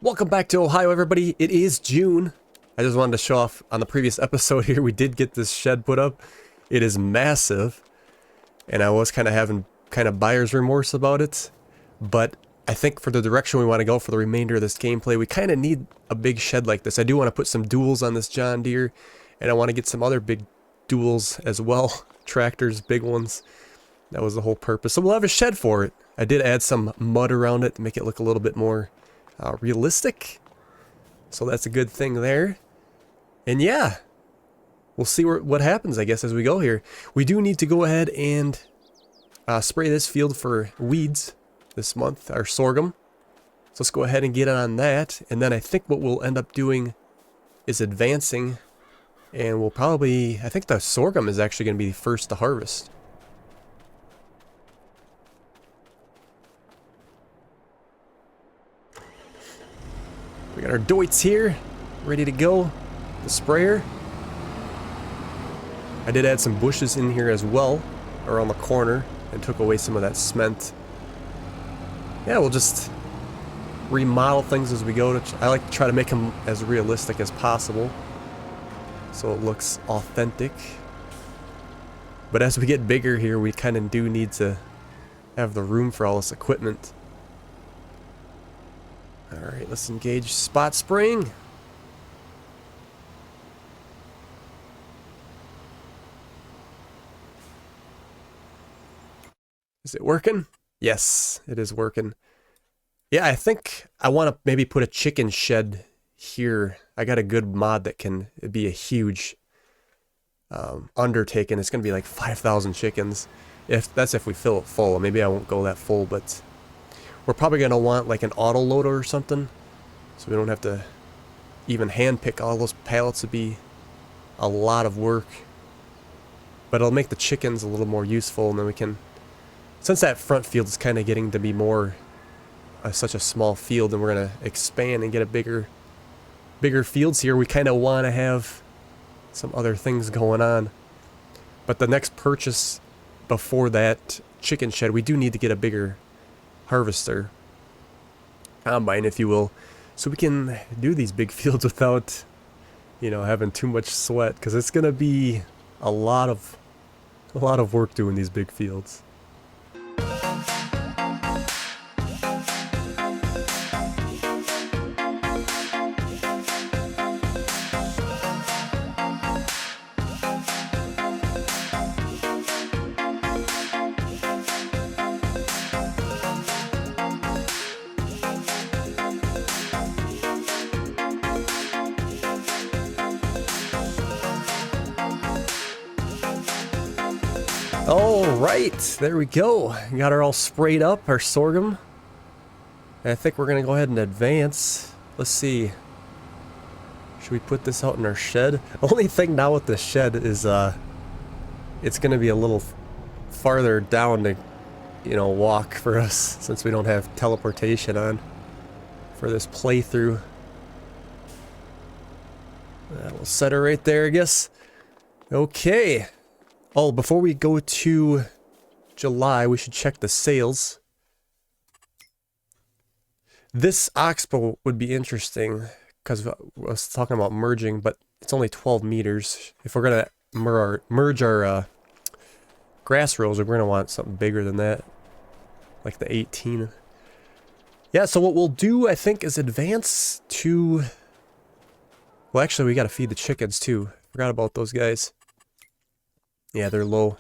Welcome back to Ohio, everybody. It is June. I just wanted to show off on the previous episode here, we did get this shed put up. It is massive, and I was kind of having buyer's remorse about it, but I think for the direction we want to go for the remainder of this gameplay, we kind of need a big shed like this. I do want to put some duals on this John Deere, and I want to get some other big duals as well. Tractors, big ones. That was the whole purpose. So we'll have a shed for it. I did add some mud around it to make it look a little bit more realistic. So that's a good thing there. And yeah, we'll see what happens, I guess, as we go here. We do need to go ahead and spray this field for weeds this month, our sorghum. So let's go ahead and get on that. And then I think what we'll end up doing is advancing. And we'll probably, I think the sorghum is actually going to be the first to harvest. We got our Deutz here, ready to go. The sprayer. I did add some bushes in here as well, around the corner, and took away some of that cement. Yeah, we'll just remodel things as we go. I like to try to make them as realistic as possible, so it looks authentic. But as we get bigger here, we kind of do need to have the room for all this equipment. Alright, let's engage spot spraying. Is it working? Yes, it is working. Yeah, I think I want to maybe put a chicken shed here. I got a good mod that can be a huge undertaking. It's going to be like 5,000 chickens. That's if we fill it full. Maybe I won't go that full, but we're probably going to want like an auto loader or something, so we don't have to even hand pick all those pallets. Would be a lot of work, but it'll make the chickens a little more useful, and then we can, since that front field is kind of getting to be more such a small field, and we're going to expand and get a bigger fields here, we kind of want to have some other things going on. But the next purchase before that chicken shed, we do need to get a bigger harvester, combine if you will, so we can do these big fields without, you know, having too much sweat, because it's gonna be a lot of work doing these big fields. Alright, there we go. Got her all sprayed up, our sorghum. And I think we're going to go ahead and advance. Let's see. Should we put this out in our shed? Only thing now with the shed is it's going to be a little farther down to, you know, walk for us, since we don't have teleportation on for this playthrough. We'll set her right there, I guess. Okay. Oh, before we go to July, we should check the sales. This oxbow would be interesting, because I was talking about merging, but it's only 12 meters. If we're going to merge our grass rows, we're going to want something bigger than that, like the 18. Yeah, so what we'll do, I think, is advance to... Well, actually, we got to feed the chickens, too. Forgot about those guys. Yeah, they're low.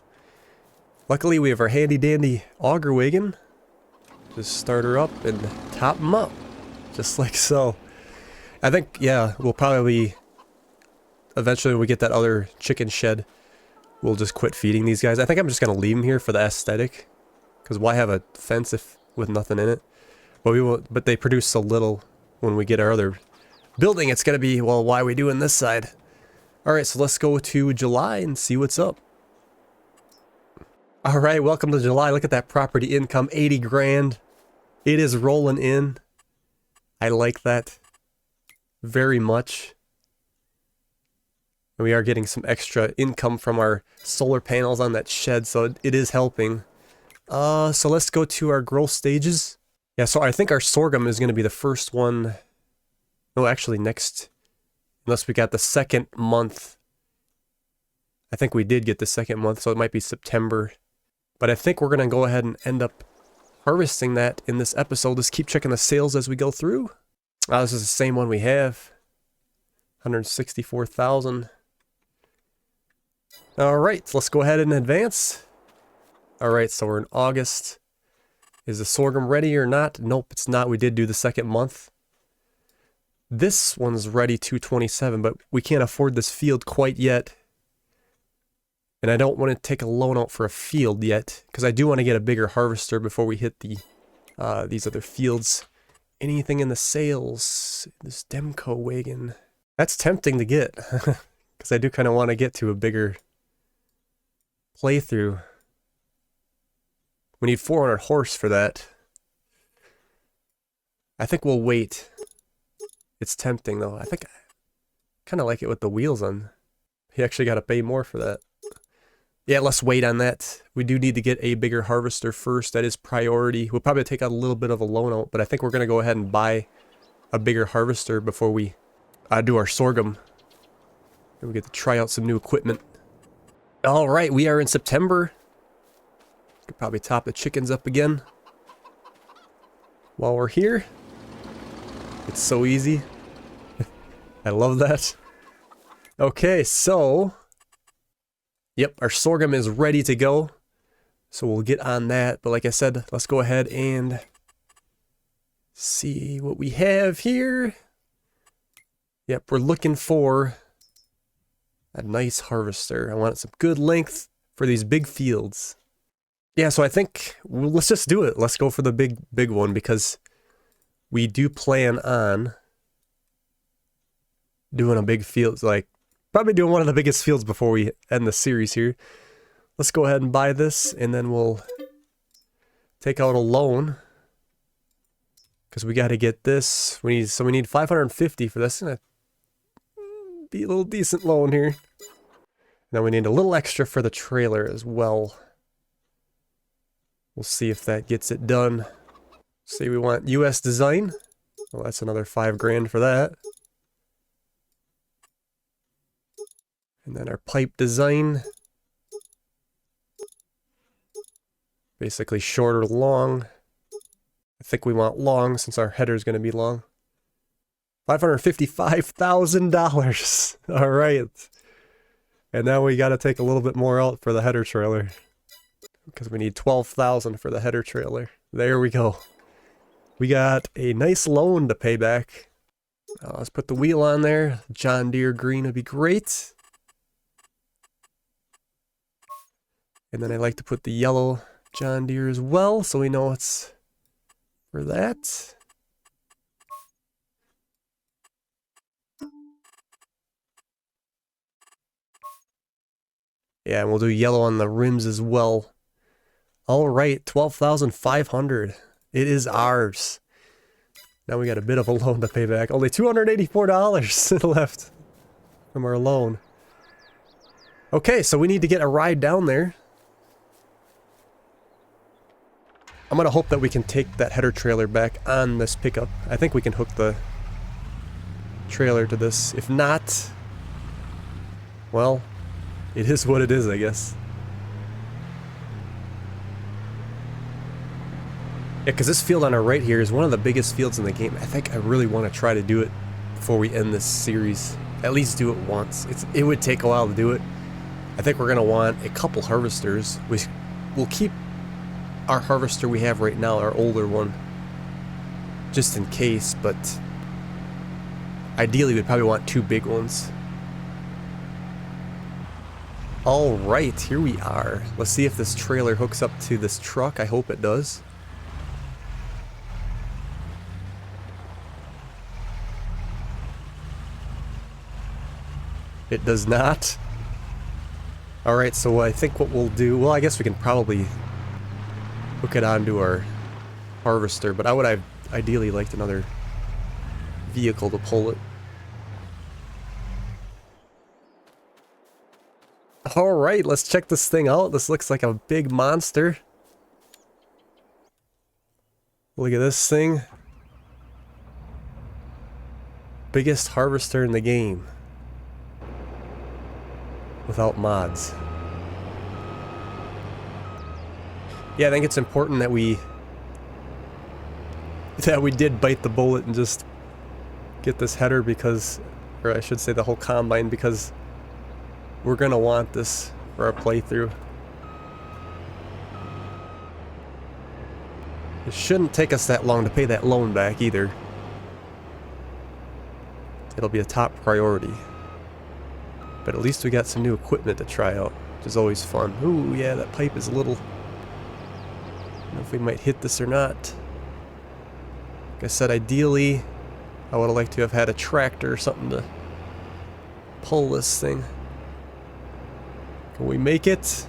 Luckily, we have our handy-dandy auger wagon. Just start her up and top them up. Just like so. I think, yeah, we'll probably... Eventually, when we get that other chicken shed, we'll just quit feeding these guys. I think I'm just going to leave them here for the aesthetic. Because why have a fence with nothing in it? But they produce so little when we get our other building. It's going to be, well, why are we doing this side? Alright, so let's go to July and see what's up. Alright, welcome to July. Look at that property income, 80 grand. It is rolling in. I like that very much. We are getting some extra income from our solar panels on that shed, so it is helping. So let's go to our growth stages. Yeah, so I think our sorghum is going to be the first one No, actually next, unless we got the second month. I think we did get the second month, so it might be September. But I think we're going to go ahead and end up harvesting that in this episode. Just keep checking the sales as we go through. This is the same one we have. 164,000. All right, let's go ahead and advance. All right, so we're in August. Is the sorghum ready or not? Nope, it's not. We did do the second month. This one's ready 227, but we can't afford this field quite yet. And I don't want to take a loan out for a field yet, because I do want to get a bigger harvester before we hit the these other fields. Anything in the sales? This Demco wagon. That's tempting to get, because I do kind of want to get to a bigger playthrough. We need 400 horse for that. I think we'll wait. It's tempting though. I think I kind of like it with the wheels on. You actually got to pay more for that. Yeah, let's wait on that. We do need to get a bigger harvester first. That is priority. We'll probably take out a little bit of a loan out, but I think we're going to go ahead and buy a bigger harvester before we do our sorghum. And we get to try out some new equipment. All right, we are in September. Could probably top the chickens up again while we're here. It's so easy. I love that. Okay, so yep, our sorghum is ready to go. So we'll get on that. But like I said, let's go ahead and see what we have here. Yep, we're looking for a nice harvester. I want some good length for these big fields. Yeah, so I think let's just do it. Let's go for the big one, because we do plan on doing a big field, like probably doing one of the biggest fields before we end the series here. Let's go ahead and buy this, and then we'll take out a loan, because we got to get this. We need 550 for this. It's gonna be a little decent loan here. Now we need a little extra for the trailer as well. We'll see if that gets it done. Say we want US design. Well, that's another 5 grand for that. And then our pipe design. Basically short or long. I think we want long since our header is going to be long. $555,000. All right. And now we got to take a little bit more out for the header trailer, because we need 12,000 for the header trailer. There we go. We got a nice loan to pay back. Let's put the wheel on there. John Deere green would be great. And then I like to put the yellow John Deere as well, so we know it's for that. Yeah, and we'll do yellow on the rims as well. All right, 12,500. It is ours. Now we got a bit of a loan to pay back. Only $284 left from our loan. Okay, so we need to get a ride down there. I'm going to hope that we can take that header trailer back on this pickup. I think we can hook the trailer to this. If not, well, it is what it is, I guess. Yeah, because this field on our right here is one of the biggest fields in the game. I think I really want to try to do it before we end this series. At least do it once. It would take a while to do it. I think we're going to want a couple harvesters. We'll keep our harvester we have right now, our older one, just in case, but ideally we'd probably want 2 big ones. All right, here we are. Let's see if this trailer hooks up to this truck. I hope it does. It does not. All right, so I think what we'll do, well, I guess we can probably hook it onto our harvester, but I would have ideally liked another vehicle to pull it. All right, let's check this thing out. This looks like a big monster. Look at this thing. biggest harvester in the game. Without mods. Yeah, I think it's important that we did bite the bullet and just get this header because, or I should say the whole combine, because we're gonna want this for our playthrough. It shouldn't take us that long to pay that loan back either. It'll be a top priority. But at least we got some new equipment to try out, which is always fun. Ooh, yeah, that pipe is a little... I don't know if we might hit this or not. Like I said, ideally, I would have liked to have had a tractor or something to pull this thing. Can we make it?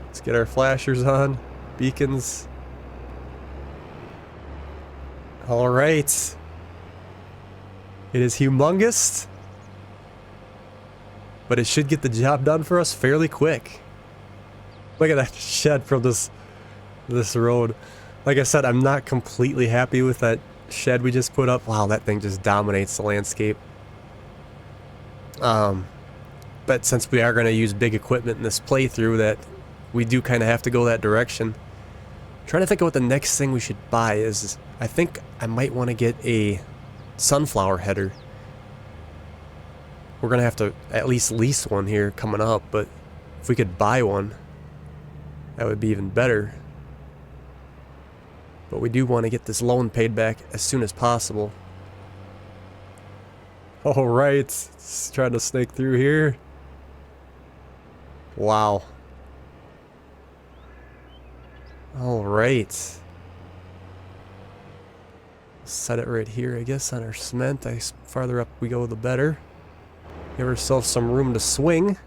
Let's get our flashers on. Beacons. Alright. It is humongous. But it should get the job done for us fairly quick. Look at that shed from this road. Like I said, I'm not completely happy with that shed we just put up. Wow, that thing just dominates the landscape. But since we are going to use big equipment in this playthrough, that we do kind of have to go that direction. I'm trying to think of what the next thing we should buy is. I think I might want to get a sunflower header. We're going to have to at least lease one here coming up, but if we could buy one, that would be even better. But we do want to get this loan paid back as soon as possible. Alright, let's try to snake through here. Wow. Alright. Set it right here, I guess, on our cement. The farther up we go, the better. Give ourselves some room to swing.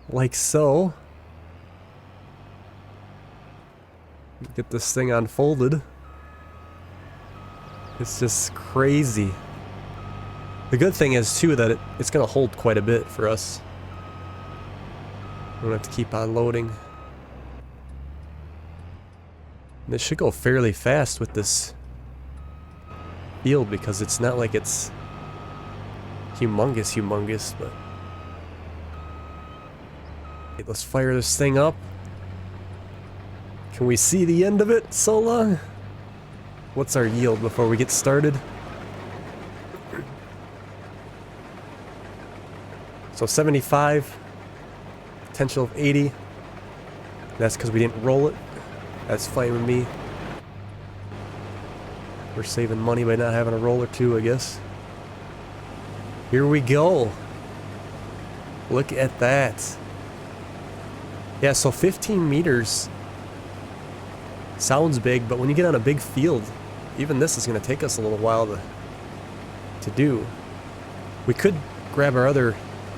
Like so. Get this thing unfolded. It's just crazy. The good thing is, too, that it's going to hold quite a bit for us. We don't have to keep on loading. And it should go fairly fast with this field because it's not like it's humongous, but... Okay, let's fire this thing up. Can we see the end of it so long? What's our yield before we get started? So 75, potential of 80. That's because we didn't roll it. That's fine with me. We're saving money by not having a roller too, I guess. Here we go. Look at that. Yeah, so 15 meters sounds big, but when you get on a big field, even this is going to take us a little while to do. We could grab our other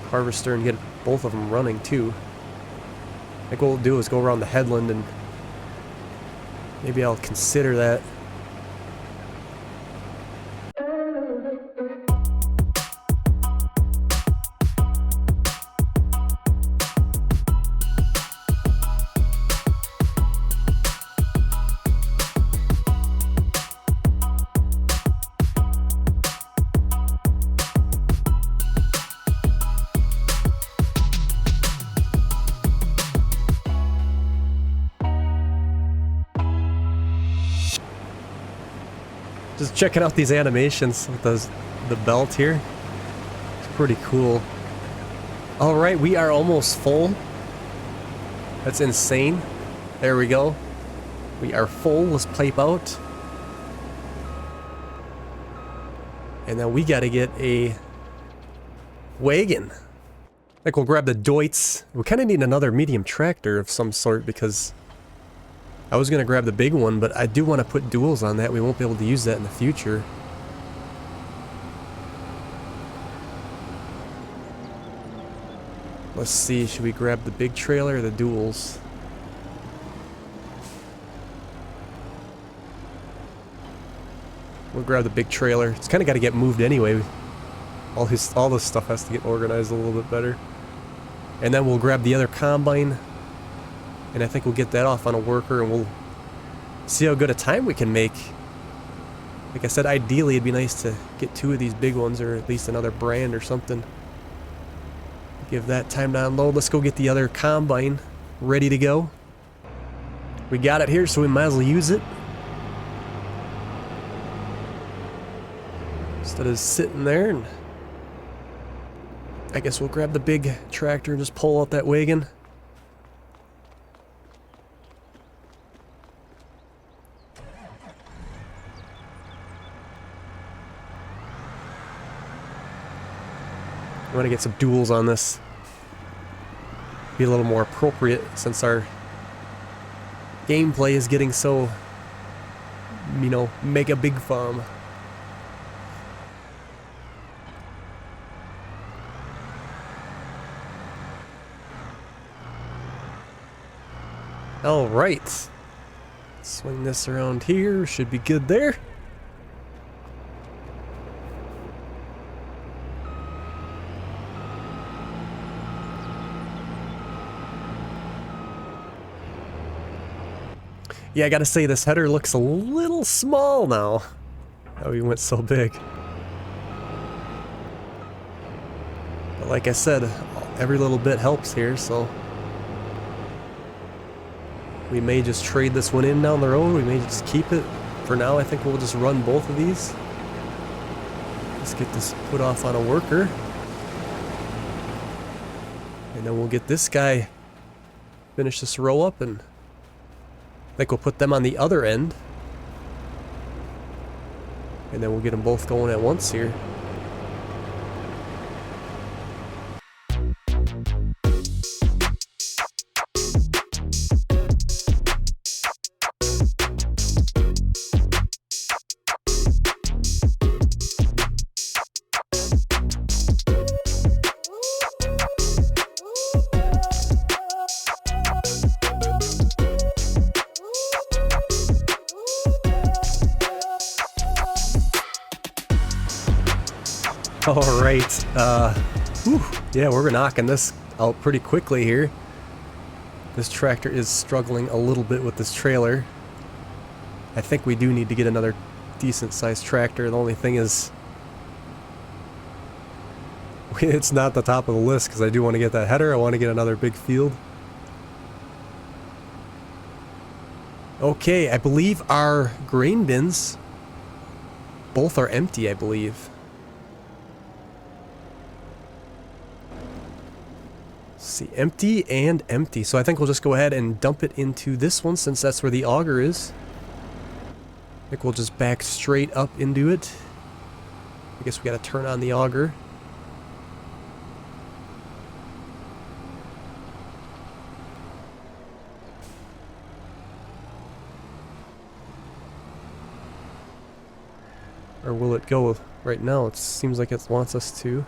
harvester and get both of them running too. I think what we'll do is go around the headland, and maybe I'll consider that. Just checking out these animations with the belt here. It's pretty cool. Alright, we are almost full. That's insane. There we go. We are full. Let's pipe out. And then we gotta get a wagon. I think we'll grab the Deutz. We kind of need another medium tractor of some sort because I was going to grab the big one, but I do want to put duals on that. We won't be able to use that in the future. Let's see, should we grab the big trailer or the duals? We'll grab the big trailer. It's kind of got to get moved anyway. All this stuff has to get organized a little bit better. And then we'll grab the other combine. And I think we'll get that off on a worker, and we'll see how good a time we can make. Like I said, ideally it'd be nice to get 2 of these big ones, or at least another brand or something. Give that time to unload. Let's go get the other combine ready to go. We got it here, so we might as well use it. Instead of sitting there, and I guess we'll grab the big tractor and just pull out that wagon. I want to get some duals on this. Be a little more appropriate since our gameplay is getting so, you know, mega big farm. All right. Swing this around here. Should be good there. Yeah, I gotta say, this header looks a little small now. Oh, he went so big. But like I said, every little bit helps here, so we may just trade this one in down the road. We may just keep it. For now, I think we'll just run both of these. Let's get this put off on a worker. And then we'll get this guy, finish this row up, and I think we'll put them on the other end. And then we'll get them both going at once here. All right, yeah, we're knocking this out pretty quickly here. This tractor is struggling a little bit with this trailer. I think we do need to get another decent sized tractor. The only thing is, it's not the top of the list because I do want to get that header. I want to get another big field. Okay, I believe our grain bins both are empty, I believe. See, empty and empty. So I think we'll just go ahead and dump it into this one since that's where the auger is. I think we'll just back straight up into it. I guess we gotta turn on the auger. Or will it go right now? It seems like it wants us to.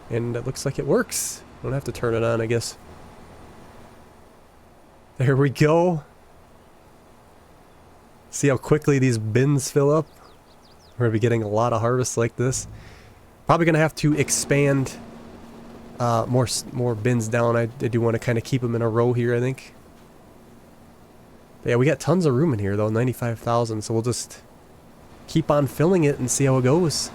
And it looks like it works. Don't have to turn it on, I guess. There we go. See how quickly these bins fill up? We're gonna be getting a lot of harvests like this. Probably gonna have to expand more bins down. I do want to kind of keep them in a row here, I think. But yeah, we got tons of room in here though, 95,000. So we'll just keep on filling it and see how it goes.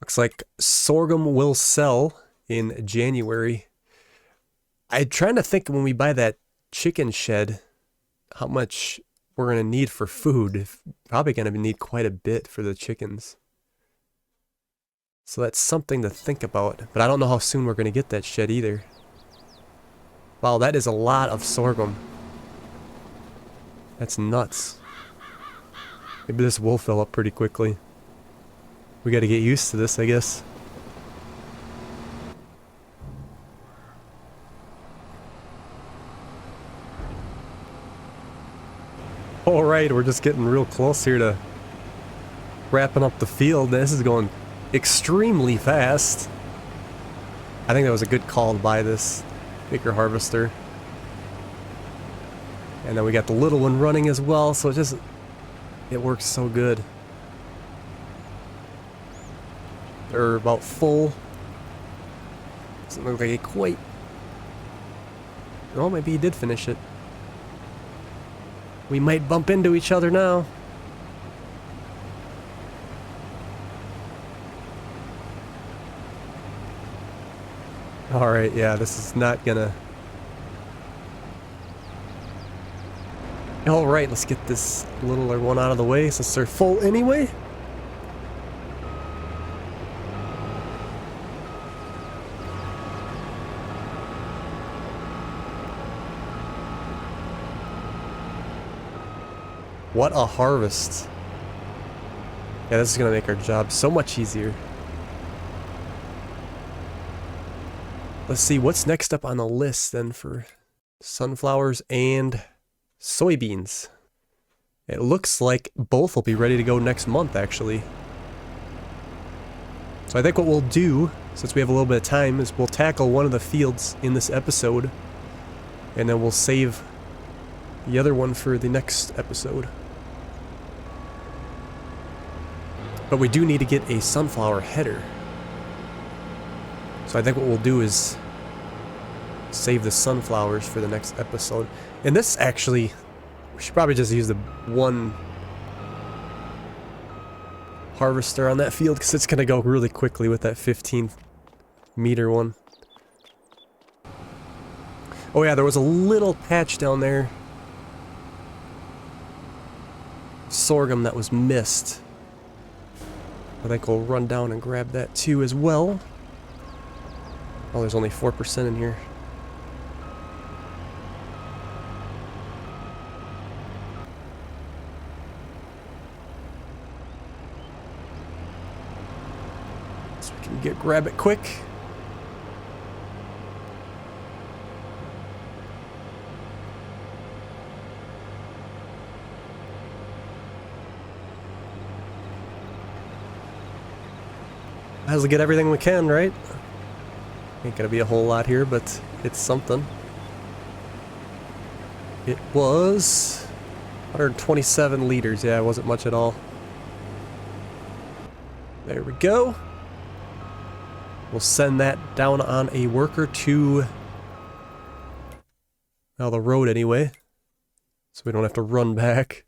Looks like sorghum will sell in January. I'm trying to think when we buy that chicken shed, how much we're going to need for food. Probably going to need quite a bit for the chickens. So that's something to think about. But I don't know how soon we're going to get that shed either. Wow, that is a lot of sorghum. That's nuts. Maybe this will fill up pretty quickly. We got to get used to this, I guess. Alright, we're just getting real close here to wrapping up the field. This is going extremely fast. I think that was a good call to buy this bigger harvester. And then we got the little one running as well, so it works so good. They're about full. Doesn't look like it quite. Oh, maybe he did finish it. We might bump into each other now. Alright, yeah, this is not gonna... Alright, let's get this littler one out of the way since they're full anyway. What a harvest. Yeah, this is gonna make our job so much easier. Let's see, what's next up on the list then for sunflowers and soybeans? It looks like both will be ready to go next month, actually. So I think what we'll do, since we have a little bit of time, is we'll tackle one of the fields in this episode, and then we'll save the other one for the next episode. But we do need to get a sunflower header. So I think what we'll do is save the sunflowers for the next episode. And this actually, we should probably just use the one harvester on that field because it's going to go really quickly with that 15-meter one. Oh yeah, there was a little patch down there. Sorghum that was missed. I think we'll run down and grab that too as well. Oh, there's only 4% in here. So we can grab it quick. Might as well get everything we can, right? Ain't gonna be a whole lot here, but it's something. It was 127 liters. Yeah, it wasn't much at all. There we go. We'll send that down on a worker to, well, the road anyway, so we don't have to run back.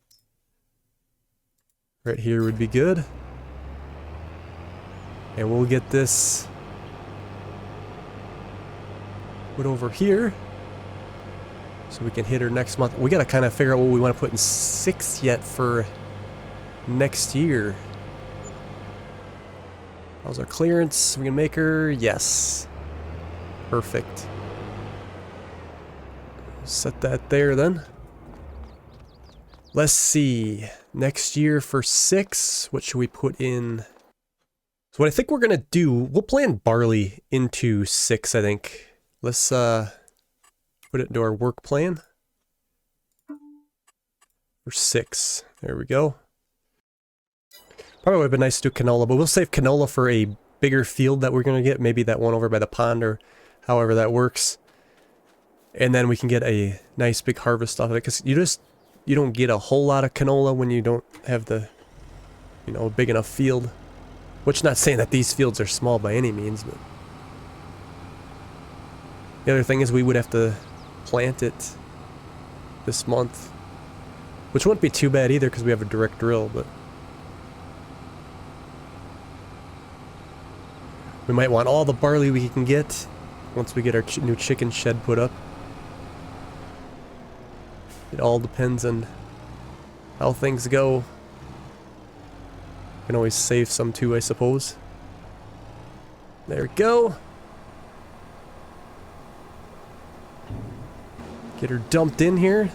Right here would be good. And we'll get this put over here so we can hit her next month. We gotta kind of figure out what we want to put in 6 yet for next year. How's our clearance? We can make her, yes. Perfect. Set that there then. Let's see. Next year for 6, what should we put in? So what I think we're gonna do, we'll plant barley into 6, I think. Let's put it into our work plan. For 6. There we go. Probably would have been nice to do canola, but we'll save canola for a bigger field that we're gonna get. Maybe that one over by the pond or however that works. And then we can get a nice big harvest off of it, because you don't get a whole lot of canola when you don't have the, you know, big enough field. Which, not saying that these fields are small by any means, but the other thing is we would have to plant it this month, which wouldn't be too bad either because we have a direct drill, but we might want all the barley we can get once we get our new chicken shed put up. It all depends on how things go. Can always save some too, I suppose. There we go. Get her dumped in here.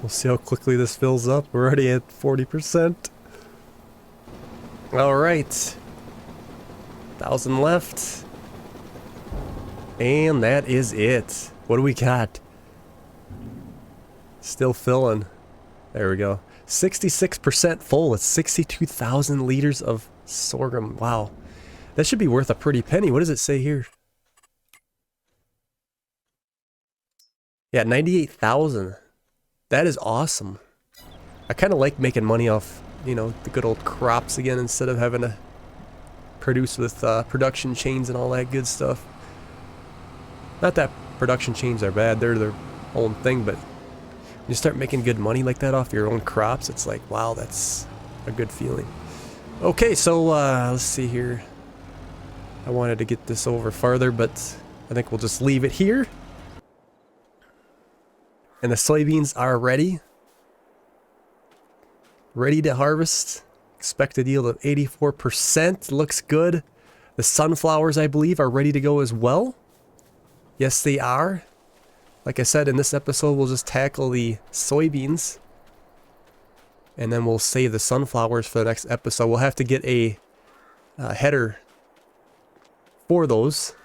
We'll see how quickly this fills up. We're already at 40%. Alright. 1,000 left. And that is it. What do we got? Still filling. There we go. 66% full. It's 62,000 liters of sorghum. Wow. That should be worth a pretty penny. What does it say here? Yeah, 98,000. That is awesome. I kind of like making money off, you know, the good old crops again instead of having to produce with production chains and all that good stuff. Not that production chains are bad. They're their own thing, but You start making good money like that off your own crops, it's like, wow, that's a good feeling. Okay, so let's see here. I wanted to get this over farther, but I think we'll just leave it here. And the soybeans are ready. Ready to harvest. Expected yield of 84%. Looks good. The sunflowers, I believe, are ready to go as well. Yes, they are. Like I said, in this episode, we'll just tackle the soybeans. And then we'll save the sunflowers for the next episode. We'll have to get a header for those.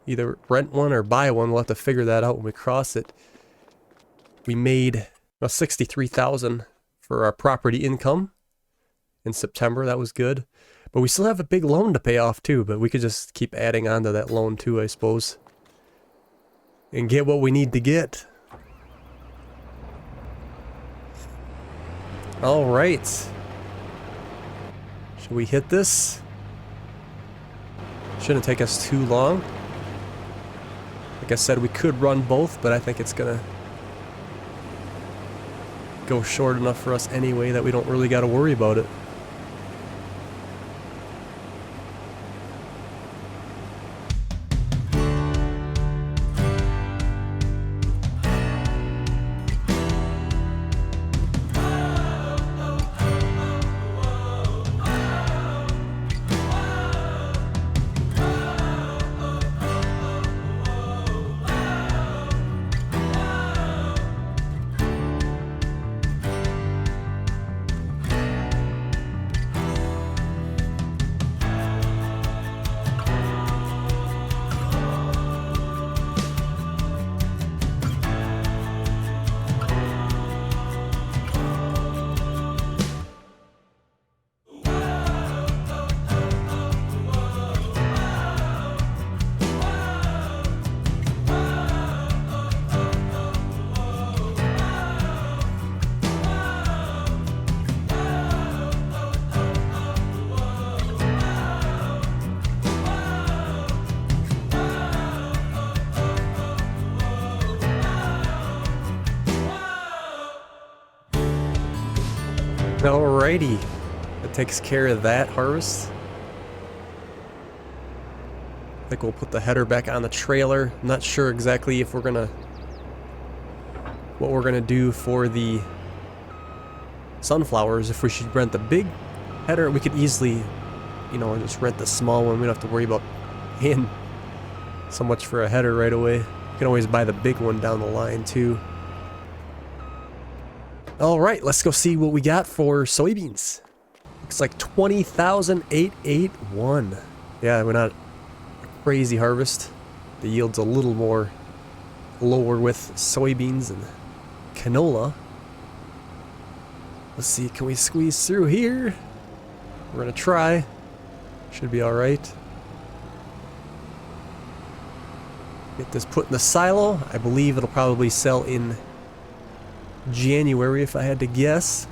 Either rent one or buy one. We'll have to figure that out when we cross it. We made $63,000 for our property income in September. That was good. But we still have a big loan to pay off too. But we could just keep adding on to that loan too, I suppose. And get what we need to get. Alright. Should we hit this? Shouldn't take us too long. Like I said, we could run both, but I think it's gonna go short enough for us anyway that we don't really gotta worry about it. Alrighty, that takes care of that harvest. I think we'll put the header back on the trailer. I'm not sure exactly if we're gonna, what we're gonna do for the sunflowers. If we should rent the big header, we could easily, you know, just rent the small one. We don't have to worry about paying so much for a header right away. You can always buy the big one down the line too. Alright, let's go see what we got for soybeans. Looks like 20,881. Yeah, we're not a crazy harvest. The yield's a little more lower with soybeans and canola. Let's see, can we squeeze through here? We're gonna try. Should be alright. Get this put in the silo. I believe it'll probably sell in January if I had to guess.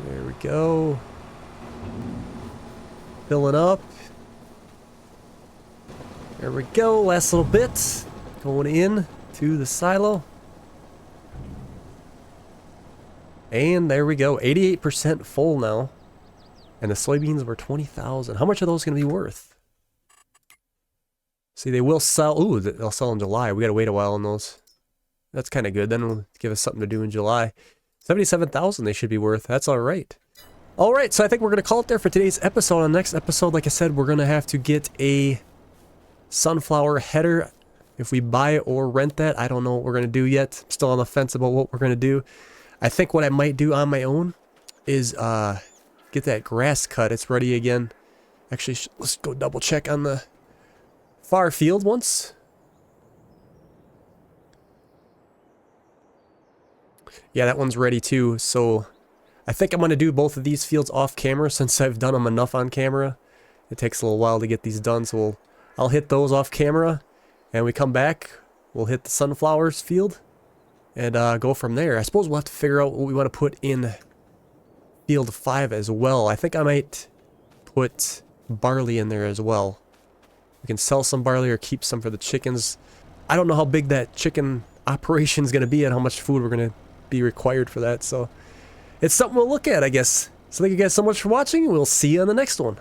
There we go. Filling up. There we go. Last little bit. Going in to the silo. And there we go. 88% full now. And the soybeans were 20,000. How much are those going to be worth? See, they will sell. Ooh, they'll sell in July. We gotta wait a while on those. That's kind of good. Then it'll give us something to do in July. 77,000 they should be worth. That's all right. All right, so I think we're gonna call it there for today's episode. On the next episode, like I said, we're gonna have to get a sunflower header. If we buy it or rent that, I don't know what we're gonna do yet. I'm still on the fence about what we're gonna do. I think what I might do on my own is get that grass cut. It's ready again. Actually, let's go double check on the far field once. Yeah, that one's ready too. So I think I'm going to do both of these fields off camera since I've done them enough on camera. It takes a little while to get these done, so I'll hit those off camera and we come back. We'll hit the sunflowers field and go from there. I suppose we'll have to figure out what we want to put in field 5 as well. I think I might put barley in there as well. We can sell some barley or keep some for the chickens. I don't know how big that chicken operation is going to be and how much food we're going to be required for that. So it's something we'll look at, I guess. So thank you guys so much for watching, and we'll see you on the next one.